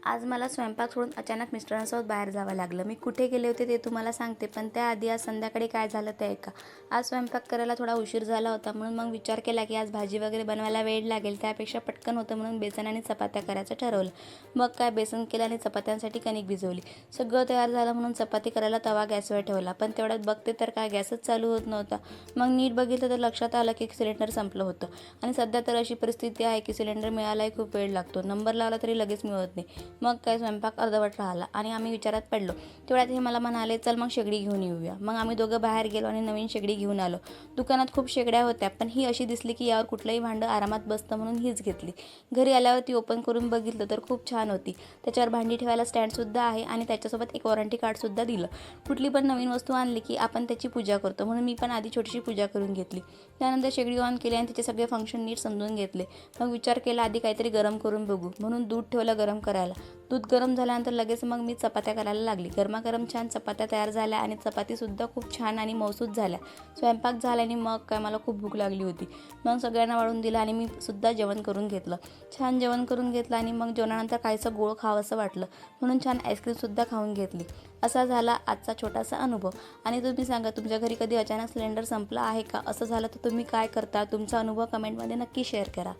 आज मला स्वयंपाक सोडून अचानक मिस्टरांसोबत बाहेर जावं लागलं. मी कुठे गेले होते ते तुम्हाला सांगते, पण त्याआधी आज संध्याकाळी काय झालं ते ऐका. आज स्वयंपाक करायला थोडा उशीर झाला होता, म्हणून मग विचार केला की आज भाजी वगैरे बनवायला वेळ लागेल, त्यापेक्षा पटकन होतं म्हणून बेसन आणि चपात्या करायचं ठरवलं. मग काय बेसन केलं आणि चपात्यांसाठी कणिक भिजवली. सगळं तयार झालं म्हणून चपाती करायला तवा गॅसवर ठेवला, पण तेवढ्यात बघते तर काय गॅसच चालू होत नव्हता. मग नीट बघितलं तर लक्षात आलं की सिलेंडर संपलं होतं आणि सध्या तर अशी परिस्थिती आहे की सिलेंडर मिळायलाही खूप वेळ लागतो. नंबर लावला तरी लगेच मिळत नाही. मग काय स्वयंपाक अर्धवट राहिला आणि आम्ही विचारात पडलो. तेवढ्यात हे मला म्हणाले, चल मग शेगडी घेऊन येऊया. मग आम्ही दोघं बाहेर गेलो आणि नवीन शेगडी घेऊन आलो. दुकानात खूप शेगड्या होत्या, पण ही अशी दिसली की यावर कुठलंही भांडं आरामात बसतं म्हणून हीच घेतली. घरी आल्यावर ती ओपन करून बघितलं तर खूप छान होती. त्याच्यावर भांडी ठेवायला स्टँडसुद्धा आहे आणि त्याच्यासोबत एक वॉरंटी कार्डसुद्धा दिलं. कुठली पण नवीन वस्तू आणली की आपण त्याची पूजा करतो, म्हणून मी पण आधी छोटीशी पूजा करून घेतली. त्यानंतर शेगडी ऑन केली आणि तिचे सगळे फंक्शन नीट समजून घेतले. मग विचार केला आधी काहीतरी गरम करून बघू, म्हणून दूध ठेवलं गरम करायला. दूध गरम झाल्यानंतर लगेच मग मी चपात्या करायला लागली. गरमागरम छान चपात्या तयार झाल्या आणि चपातीसुद्धा खूप छान आणि मऊसूत झाल्या. स्वयंपाक झाला आणि मग काय मला खूप भूक लागली होती. मग सगळ्यांना वाढून दिलं आणि मी सुद्धा जेवण करून घेतलं. छान जेवण करून घेतलं आणि मग जेवणानंतर काहीसं गोड खावंसं वाटलं, म्हणून छान आईस्क्रीमसुद्धा खाऊन घेतली. असा झाला आजचा छोटासा अनुभव. आणि तुम्ही सांगा, तुमच्या घरी कधी अचानक सिलेंडर संपला आहे का? असं झालं तर तुम्ही काय करता? तुमचा अनुभव कमेंटमध्ये नक्की शेअर करा.